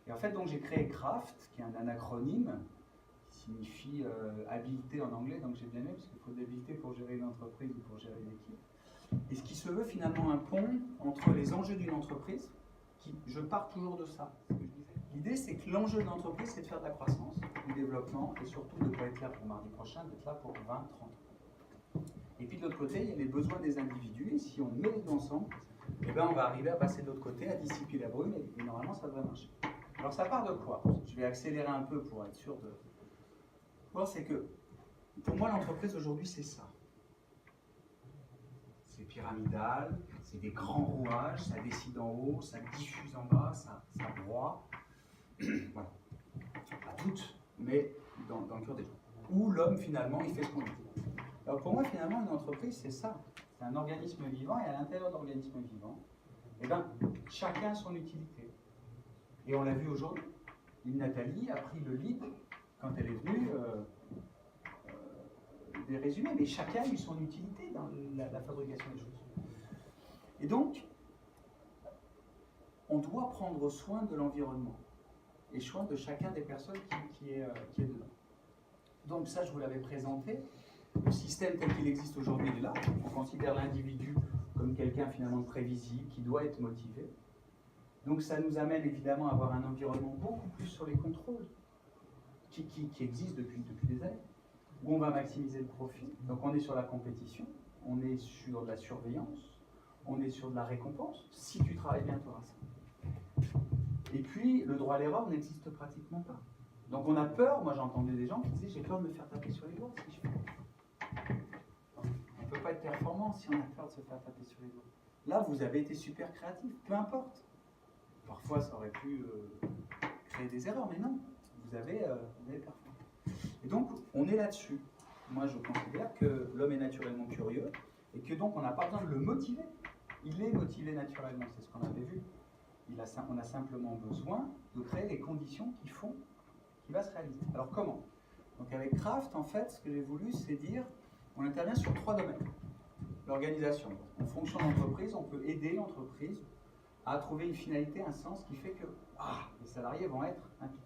Et en fait, donc j'ai créé CRAFT, qui est un acronyme qui signifie habileté en anglais, donc j'ai bien aimé, parce qu'il faut de l'habileté pour gérer une entreprise ou pour gérer une équipe. Et ce qui se veut finalement un pont entre les enjeux d'une entreprise, je pars toujours de ça. L'idée, c'est que l'enjeu de l'entreprise, c'est de faire de la croissance, du développement, et surtout de ne pas être là pour mardi prochain, d'être là pour 20, 30 ans. Et puis de l'autre côté, il y a les besoins des individus, et si on met les deux ensemble, eh ben, on va arriver à passer de l'autre côté, à dissiper la brume, et normalement, ça devrait marcher. Alors ça part de quoi? Je vais accélérer un peu pour être sûr de... Bon, c'est que, pour moi, l'entreprise aujourd'hui, c'est ça. C'est pyramidal, c'est des grands rouages, ça décide en haut, ça diffuse en bas, ça broie. Voilà. Pas toutes, mais dans le cœur des gens. Où l'homme, finalement, il fait ce qu'on dit. Alors pour moi, finalement, une entreprise, c'est ça. C'est un organisme vivant, et à l'intérieur de l'organisme vivant, eh ben, chacun a son utilité. Et on l'a vu aujourd'hui. Nathalie a pris le lead quand elle est venue des résumés, mais chacun a eu son utilité dans la fabrication des choses. Et donc, on doit prendre soin de l'environnement et soin de chacun des personnes qui est dedans. Donc ça, je vous l'avais présenté. Le système tel qu'il existe aujourd'hui est là. On considère l'individu comme quelqu'un finalement de prévisible, qui doit être motivé. Donc ça nous amène évidemment à avoir un environnement beaucoup plus sur les contrôles, qui existe depuis des années, où on va maximiser le profit. Donc on est sur la compétition, on est sur de la surveillance, on est sur de la récompense. Si tu travailles bien, tu auras ça. Et puis le droit à l'erreur n'existe pratiquement pas. Donc on a peur, moi j'entendais des gens qui disaient j'ai peur de me faire taper sur les doigts si je fais. On ne peut pas être performant si on a peur de se faire taper sur les doigts. Là vous avez été super créatif, peu importe. Parfois, ça aurait pu créer des erreurs, mais non, vous avez performé. Et donc, on est là-dessus. Moi, je considère que l'homme est naturellement curieux et que donc, on n'a pas besoin de le motiver. Il est motivé naturellement, c'est ce qu'on avait vu. On a simplement besoin de créer les conditions qui font qu'il va se réaliser. Alors, comment? Donc, avec CRAFT, en fait, ce que j'ai voulu, c'est dire, on intervient sur 3 domaines. L'organisation. En fonction d'entreprise, on peut aider l'entreprise à trouver une finalité, un sens qui fait que les salariés vont être impliqués.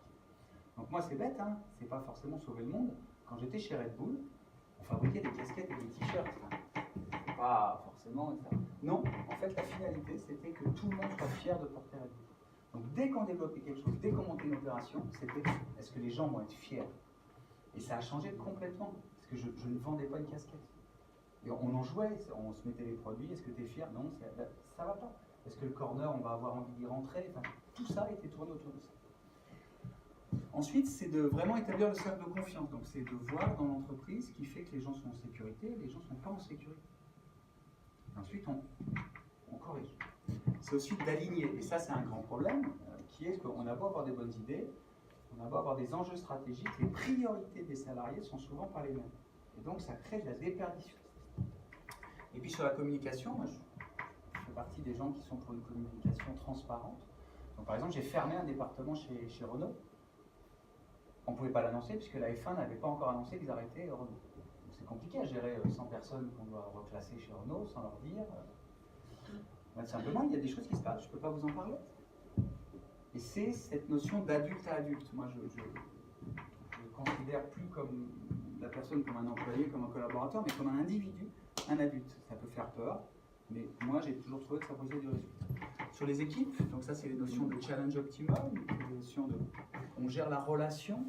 Donc moi c'est bête, hein, c'est pas forcément sauver le monde. Quand j'étais chez Red Bull, on fabriquait des casquettes et des t-shirts. Pas forcément, etc. Non, en fait la finalité c'était que tout le monde soit fier de porter Red Bull. Donc dès qu'on développait quelque chose, dès qu'on montait une opération, c'était est-ce que les gens vont être fiers? Et ça a changé complètement, parce que je ne vendais pas une casquette. Et on en jouait, on se mettait les produits, est-ce que tu es fier? Non, ça va pas. Est-ce que le corner, on va avoir envie d'y rentrer? Enfin, tout ça était tourné autour de ça. Ensuite, c'est de vraiment établir le cercle de confiance. Donc, c'est de voir dans l'entreprise ce qui fait que les gens sont en sécurité et les gens ne sont pas en sécurité. Ensuite, on corrige. C'est aussi d'aligner. Et ça, c'est un grand problème, qui est qu'on a beau avoir des bonnes idées, on a beau avoir des enjeux stratégiques, les priorités des salariés sont souvent pas les mêmes. Et donc, ça crée de la déperdition. Et puis, sur la communication, moi, je fais partie des gens qui sont pour une communication transparente. Donc, par exemple, j'ai fermé un département chez Renault. On ne pouvait pas l'annoncer puisque la F1 n'avait pas encore annoncé qu'ils arrêtaient Renault. C'est compliqué à gérer 100 personnes qu'on doit reclasser chez Renault sans leur dire. Simplement, il y a des choses qui se passent, je ne peux pas vous en parler. Et c'est cette notion d'adulte à adulte. Moi, je ne considère plus comme la personne comme un employé, comme un collaborateur, mais comme un individu, un adulte. Ça peut faire peur. Mais moi, j'ai toujours trouvé que ça posait du résultat. Sur les équipes, donc ça, c'est les notions de challenge optimum, les notions de... On gère la relation,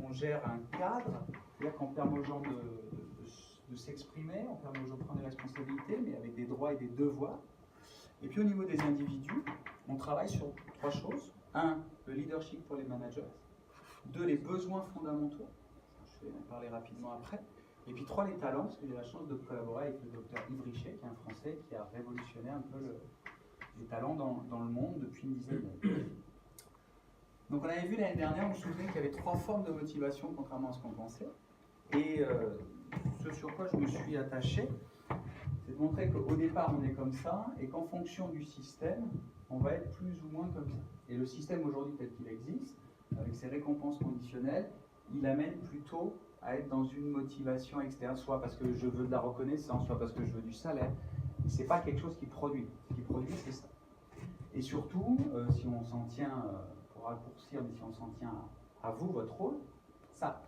on gère un cadre, c'est-à-dire qu'on permet aux gens de s'exprimer, on permet aux gens de prendre des responsabilités, mais avec des droits et des devoirs. Et puis au niveau des individus, on travaille sur 3 choses. 1, le leadership pour les managers. 2, les besoins fondamentaux. Je vais en parler rapidement après. Et puis 3, les talents, parce que j'ai la chance de collaborer avec le docteur Yves Richet, qui est un Français qui a révolutionné un peu les talents dans le monde depuis une dizaine d'années. Donc on avait vu l'année dernière, on se souvenait qu'il y avait 3 formes de motivation, contrairement à ce qu'on pensait. Et ce sur quoi je me suis attaché, c'est de montrer qu'au départ on est comme ça, et qu'en fonction du système, on va être plus ou moins comme ça. Et le système aujourd'hui tel qu'il existe, avec ses récompenses conditionnelles, il amène plutôt à être dans une motivation externe, soit parce que je veux de la reconnaissance, soit parce que je veux du salaire. C'est pas quelque chose qui produit. Ce qui produit, c'est ça. Et surtout, si on s'en tient, pour pour raccourcir, mais si on s'en tient à vous, votre rôle, ça.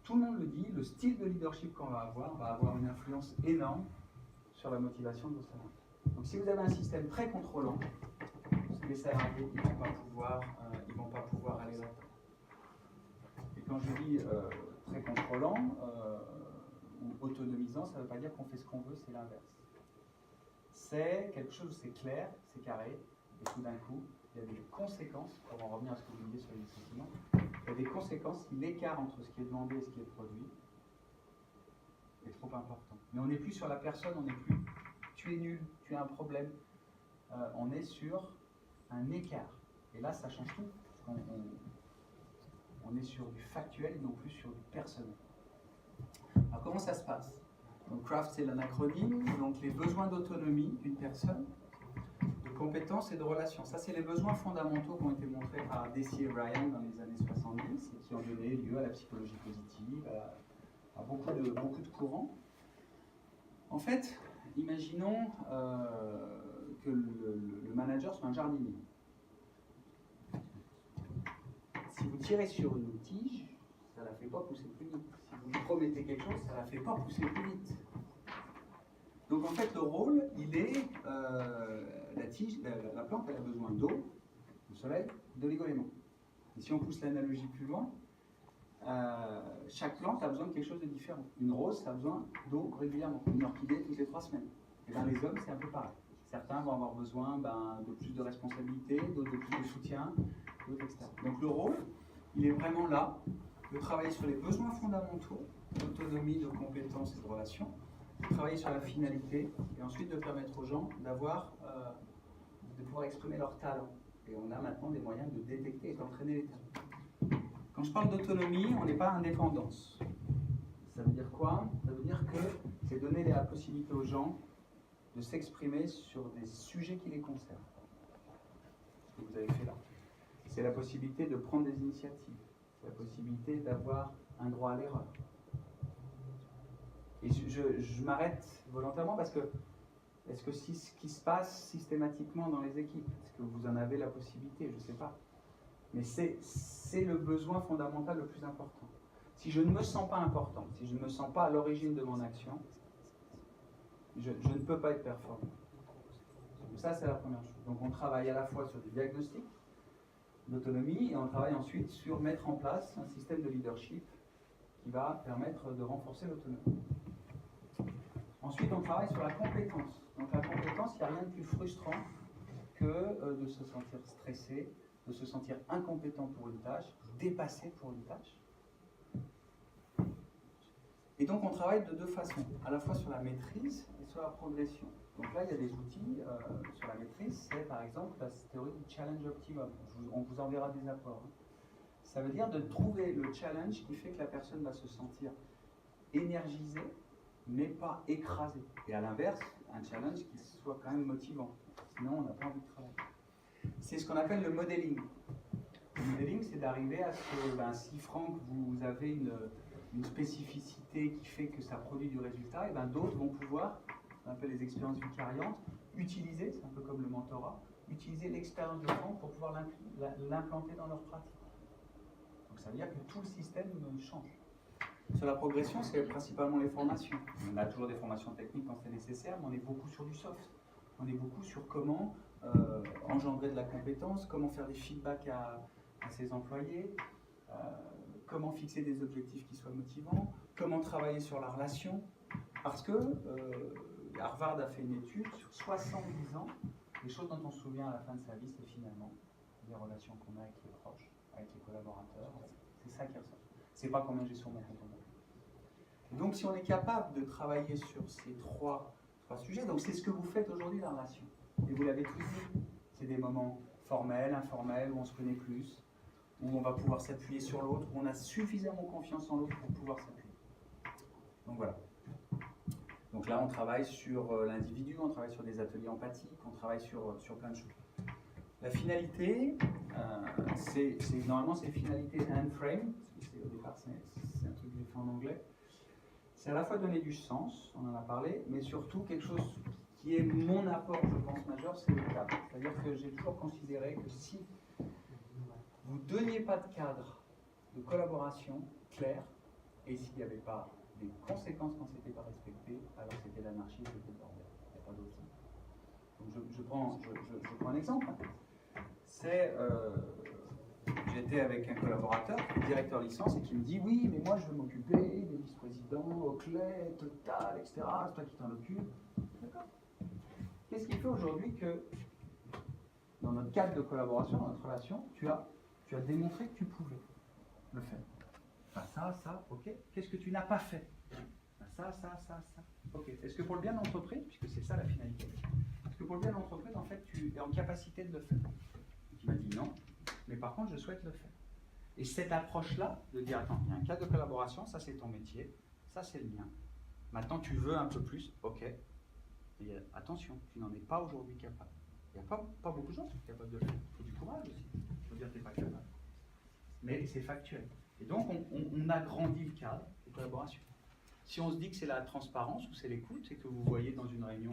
Tout le monde le dit, le style de leadership qu'on va avoir une influence énorme sur la motivation de vos salariés. Donc si vous avez un système très contrôlant, les salariés ils vont pas pouvoir aller là-dedans. Et quand je dis très contrôlant ou autonomisant, ça ne veut pas dire qu'on fait ce qu'on veut, c'est l'inverse. C'est quelque chose où c'est clair, c'est carré, et tout d'un coup, il y a des conséquences, pour en revenir à ce que vous disiez sur les licenciements, il y a des conséquences si l'écart entre ce qui est demandé et ce qui est produit est trop important. Mais on n'est plus sur la personne, on n'est plus tu es nul, tu as un problème, on est sur un écart. Et là, ça change tout. On est sur du factuel et non plus sur du personnel. Alors, comment ça se passe? Donc, CRAFT, c'est un acronyme. Donc, les besoins d'autonomie d'une personne, de compétences et de relations. Ça, c'est les besoins fondamentaux qui ont été montrés par Deci et Ryan dans les années 70 et qui ont donné lieu à la psychologie positive, à beaucoup de courants. En fait, imaginons que le manager soit un jardinier. Si vous tirez sur une tige, ça ne la fait pas pousser plus vite. Si vous lui promettez quelque chose, ça ne la fait pas pousser plus vite. Donc en fait, le rôle, il est la tige, la plante, elle a besoin d'eau, du soleil, de l'égolément. Et si on pousse l'analogie plus loin, chaque plante a besoin de quelque chose de différent. Une rose, ça a besoin d'eau régulièrement. Une orchidée, toutes les 3 semaines. Et bien les hommes, c'est un peu pareil. Certains vont avoir besoin de plus de responsabilité, d'autres de plus de soutien, d'autres, etc. Donc le rôle, il est vraiment là, de travailler sur les besoins fondamentaux, d'autonomie, de compétences et de relations, de travailler sur la finalité, et ensuite de permettre aux gens de pouvoir exprimer leur talent. Et on a maintenant des moyens de détecter et d'entraîner les talents. Quand je parle d'autonomie, on n'est pas indépendance. Ça veut dire quoi? Ça veut dire que c'est donner la possibilité aux gens de s'exprimer sur des sujets qui les concernent. Ce que vous avez fait là. C'est la possibilité de prendre des initiatives. C'est la possibilité d'avoir un droit à l'erreur. Et je m'arrête volontairement parce que est-ce que c'est ce qui se passe systématiquement dans les équipes? Est-ce que vous en avez la possibilité? Je ne sais pas. Mais c'est le besoin fondamental le plus important. Si je ne me sens pas important, si je ne me sens pas à l'origine de mon action, je ne peux pas être performant. Donc ça, c'est la première chose. Donc on travaille à la fois sur des diagnostics d'autonomie et on travaille ensuite sur mettre en place un système de leadership qui va permettre de renforcer l'autonomie. Ensuite, on travaille sur la compétence. Donc la compétence, il n'y a rien de plus frustrant que de se sentir stressé, de se sentir incompétent pour une tâche, dépassé pour une tâche. Et donc on travaille de 2 façons, à la fois sur la maîtrise et sur la progression. Donc là, il y a des outils sur la maîtrise, c'est par exemple la théorie du challenge optimum. On vous enverra des apports. Ça veut dire de trouver le challenge qui fait que la personne va se sentir énergisée, mais pas écrasée. Et à l'inverse, un challenge qui soit quand même motivant. Sinon, on n'a pas envie de travailler. C'est ce qu'on appelle le modeling. Le modeling, c'est d'arriver à ce que, si Franck, vous avez une spécificité qui fait que ça produit du résultat, et d'autres vont pouvoir, on appelle les expériences vicariantes, utiliser, c'est un peu comme le mentorat, utiliser l'expérience de Franck pour pouvoir l'implanter dans leur pratique. Donc ça veut dire que tout le système change. Sur la progression, c'est principalement les formations. On a toujours des formations techniques quand c'est nécessaire, mais on est beaucoup sur du soft. On est beaucoup sur comment engendrer de la compétence, comment faire des feedbacks à ses employés, comment fixer des objectifs qui soient motivants, comment travailler sur la relation. Parce que Harvard a fait une étude sur 70 ans, les choses dont on se souvient à la fin de sa vie, c'est finalement les relations qu'on a avec les proches, avec les collaborateurs. C'est ça qui ressort. C'est pas combien j'ai sur mon compte en banque. Donc si on est capable de travailler sur ces trois sujets, donc c'est ce que vous faites aujourd'hui la relation. Et vous l'avez tous dit, c'est des moments formels, informels, où on se connaît plus, où on va pouvoir s'appuyer sur l'autre, où on a suffisamment confiance en l'autre pour pouvoir s'appuyer. Donc voilà. Donc là, on travaille sur l'individu, on travaille sur des ateliers empathiques, on travaille sur plein de choses. La finalité, normalement c'est finalité hand frame, au départ c'est un truc que j'ai fait en anglais. C'est à la fois donner du sens, on en a parlé, mais surtout quelque chose qui est mon apport, je pense, majeur, c'est le cadre. C'est-à-dire que j'ai toujours considéré que si vous ne donniez pas de cadre de collaboration clair, et s'il n'y avait pas des conséquences quand ce n'était pas respecté, alors c'était l'anarchie, c'était le bordel. Il n'y a pas d'autre mot. Donc je prends un exemple. C'est, j'étais avec un collaborateur, directeur licence, et qui me dit, oui, mais moi je veux m'occuper des vice-présidents, Oakley, Total, etc. C'est toi qui t'en occupes. D'accord. Qu'est-ce qui fait aujourd'hui que, dans notre cadre de collaboration, dans notre relation, tu as démontré que tu pouvais le faire? Enfin, ça, ok. Qu'est-ce que tu n'as pas fait? Ça. Ok. Est-ce que pour le bien de l'entreprise, puisque c'est ça la finalité, est-ce que pour le bien de l'entreprise, en fait, tu es en capacité de le faire? Il m'a dit non, mais par contre, je souhaite le faire. Et cette approche-là, de dire, attends, il y a un cadre de collaboration, ça c'est ton métier, ça c'est le mien. Maintenant, tu veux un peu plus, ok. Et attention, tu n'en es pas aujourd'hui capable. Il n'y a pas beaucoup de gens qui sont capables de le faire. Il faut du courage aussi. Il faut dire que tu n'es pas capable. Mais c'est factuel. Et donc, on agrandit le cadre de collaboration. Si on se dit que c'est la transparence ou c'est l'écoute, c'est que vous voyez dans une réunion,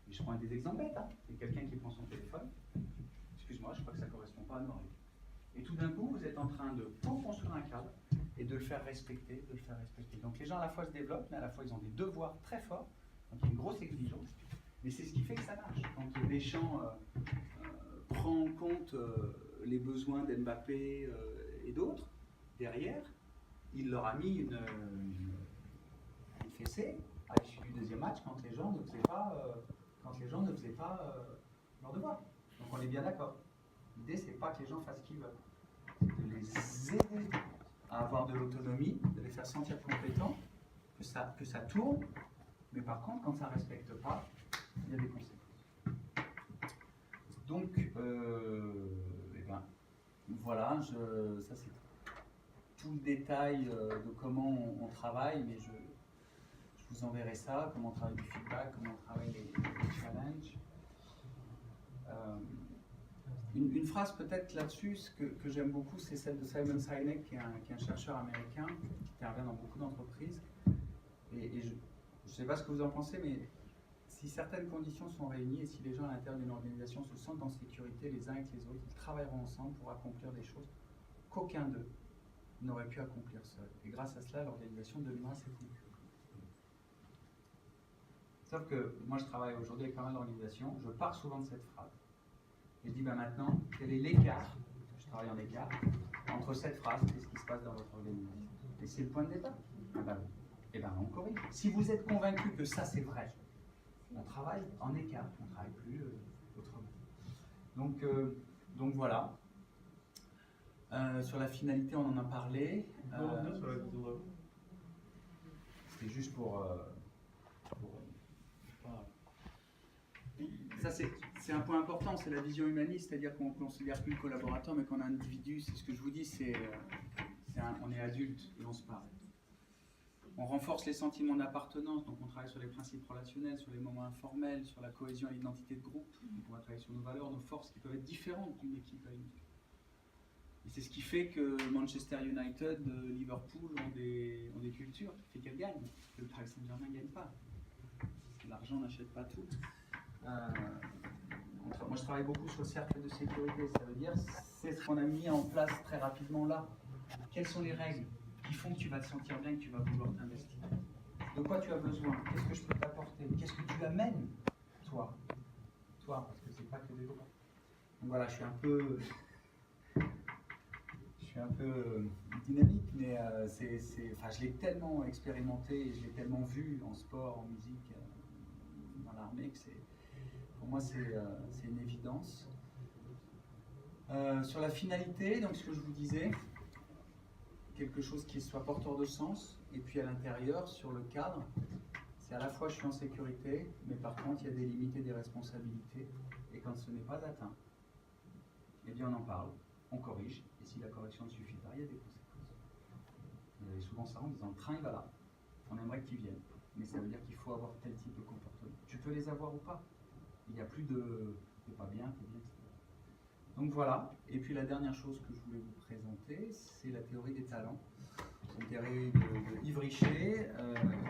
et je prends des exemples bêtes, hein, c'est quelqu'un qui prend son téléphone, excuse-moi, je crois que ça ne correspond pas à nos règles. Et tout d'un coup, vous êtes en train de co-construire un cadre et de le faire respecter, Donc les gens à la fois se développent, mais à la fois ils ont des devoirs très forts, donc il y a une grosse exigence. Mais c'est ce qui fait que ça marche. Quand Deschamps prend en compte les besoins d'Mbappé et d'autres, derrière, il leur a mis une fessée à l'issue du deuxième match quand les gens ne faisaient pas, leur devoir. Donc on est bien d'accord. L'idée, c'est pas que les gens fassent ce qu'ils veulent. C'est de les aider à avoir de l'autonomie, de les faire sentir compétents, que ça tourne, mais par contre, quand ça ne respecte pas, il y a des conséquences. Donc, voilà, ça c'est tout le détail de comment on travaille, mais je vous enverrai ça, comment on travaille du feedback, comment on travaille les challenges. Une phrase peut-être là-dessus que j'aime beaucoup, c'est celle de Simon Sinek, qui est un chercheur américain, qui intervient dans beaucoup d'entreprises. Et je ne sais pas ce que vous en pensez, mais si certaines conditions sont réunies et si les gens à l'intérieur d'une organisation se sentent en sécurité les uns avec les autres, ils travailleront ensemble pour accomplir des choses qu'aucun d'eux n'aurait pu accomplir seul. Et grâce à cela, l'organisation deviendra sécurisée. Sauf que moi, je travaille aujourd'hui avec pas mal d'organisations, je pars souvent de cette phrase. Et je dis, maintenant, quel est l'écart, je travaille en écart, entre cette phrase et ce qui se passe dans votre organisation? Et c'est le point de départ. On corrige. Si vous êtes convaincu que ça, c'est vrai, on travaille en écart, on ne travaille plus autrement. Donc voilà. Sur la finalité, on en a parlé. C'était juste pour ça, c'est un point important, c'est la vision humaniste, c'est-à-dire qu'on ne considère plus le collaborateur, mais qu'on a un individu. C'est ce que je vous dis, on est adulte et on se parle. On renforce les sentiments d'appartenance, donc on travaille sur les principes relationnels, sur les moments informels, sur la cohésion et l'identité de groupe. Donc on va travailler sur nos valeurs, nos forces qui peuvent être différentes d'une équipe à une autre. Et c'est ce qui fait que Manchester United, Liverpool ont des cultures qui fait qu'elles gagnent, que le Paris Saint-Germain ne gagne pas. L'argent n'achète pas tout. Moi je travaille beaucoup sur le cercle de sécurité, ça veut dire c'est ce qu'on a mis en place très rapidement là. Quelles sont les règles qui font que tu vas te sentir bien, que tu vas vouloir t'investir? De quoi tu as besoin? Qu'est-ce que je peux t'apporter? Qu'est-ce que tu amènes, toi, parce que c'est pas que des droits. Donc voilà, je suis un peu dynamique, mais je l'ai tellement expérimenté, je l'ai tellement vu en sport, en musique, dans l'armée, que pour moi c'est une évidence. Sur la finalité, donc ce que je vous disais, quelque chose qui soit porteur de sens, et puis à l'intérieur, sur le cadre, c'est à la fois je suis en sécurité, mais par contre il y a des limites et des responsabilités, et quand ce n'est pas atteint, eh bien on en parle, on corrige, et si la correction ne suffit pas, il y a des conséquences. Vous avez souvent ça en disant, le train il va là, on aimerait que tu viennes, mais ça veut dire qu'il faut avoir tel type de comportement. Tu peux les avoir ou pas, il n'y a plus de t'es pas bien, etc. Donc voilà, et puis la dernière chose que je voulais vous présenter, c'est la théorie des talents. C'est une théorie de Yves Richer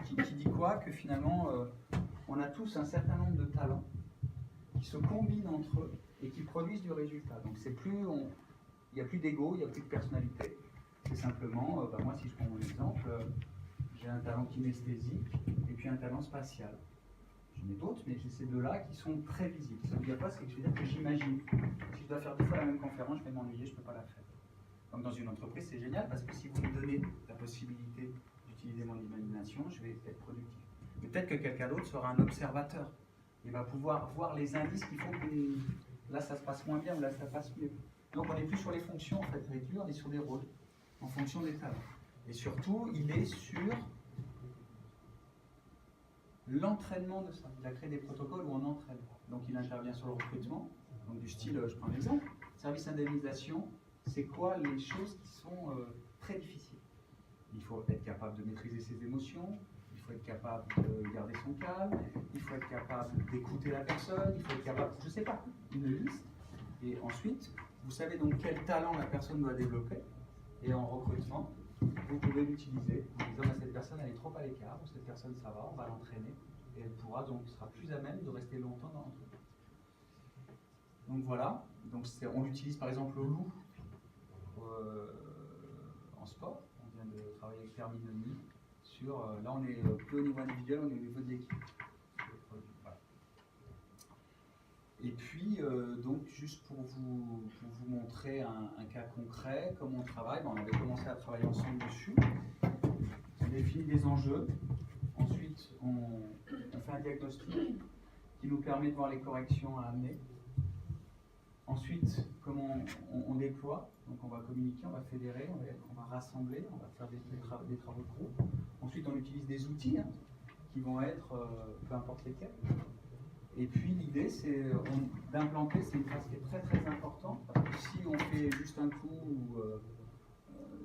qui dit quoi? Que finalement, on a tous un certain nombre de talents qui se combinent entre eux et qui produisent du résultat. Donc c'est plus, il n'y a plus d'ego, il n'y a plus de personnalité. C'est simplement, moi si je prends mon exemple, j'ai un talent kinesthésique et puis un talent spatial. J'en ai d'autres, mais j'ai ces deux-là qui sont très visibles. Ça ne veut dire pas ce que je veux dire que j'imagine. Si je dois faire 2 fois la même conférence, je vais m'ennuyer, je ne peux pas la faire. Donc dans une entreprise, c'est génial parce que si vous me donnez la possibilité d'utiliser mon imagination, je vais être productif. Peut-être que quelqu'un d'autre sera un observateur. Il va pouvoir voir les indices qui font que là ça se passe moins bien ou là ça passe mieux. Donc on n'est plus sur les fonctions en fait, avec lui on est sur des rôles en fonction des talents. Et surtout, il est sur l'entraînement de ça. Il a créé des protocoles où on entraîne. Donc il intervient sur le recrutement, donc du style, je prends un exemple, service indemnisation, c'est quoi les choses qui sont très difficiles. Il faut être capable de maîtriser ses émotions, il faut être capable de garder son calme, il faut être capable d'écouter la personne, il faut être capable, je ne sais pas, une liste. Et ensuite, vous savez donc quel talent la personne doit développer, et en recrutement, vous pouvez l'utiliser en disant cette personne elle est trop à l'écart, ou cette personne ça va, on va l'entraîner, et elle pourra donc sera plus à même de rester longtemps dans l'entreprise. Donc voilà, donc on l'utilise par exemple au loup en sport, on vient de travailler avec Terminoni sur, là on est plus au niveau individuel, on est au niveau de l'équipe. Voilà. Et puis, donc, juste pour vous montrer un cas concret, comment on travaille, on avait commencé à travailler ensemble dessus. On définit des enjeux. Ensuite, on fait un diagnostic qui nous permet de voir les corrections à amener. Ensuite, comment on déploie. Donc, on va communiquer, on va fédérer, on va rassembler, on va faire des travaux de groupe. Ensuite, on utilise des outils qui vont être, peu importe lesquels. Et puis l'idée, c'est d'implanter, c'est une phase qui est très très importante, parce que si on fait juste un coup,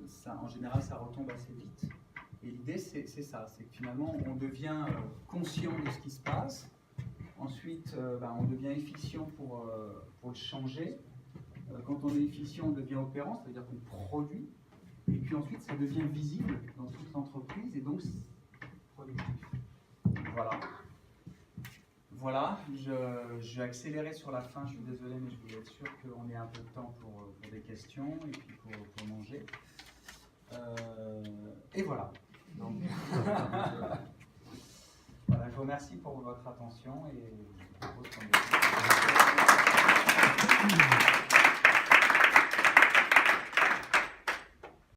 ça, en général ça retombe assez vite. Et l'idée c'est ça, c'est que finalement on devient conscient de ce qui se passe, ensuite on devient efficient pour le changer. Quand on est efficient, on devient opérant, c'est-à-dire qu'on produit, et puis ensuite ça devient visible dans toute l'entreprise, et donc c'est productif. Voilà. Voilà, je vais accélérer sur la fin, je suis désolé, mais je voulais être sûr qu'on ait un peu de temps pour des questions et puis pour manger. Et voilà. Donc, voilà, je vous remercie pour votre attention et je vous propose qu'on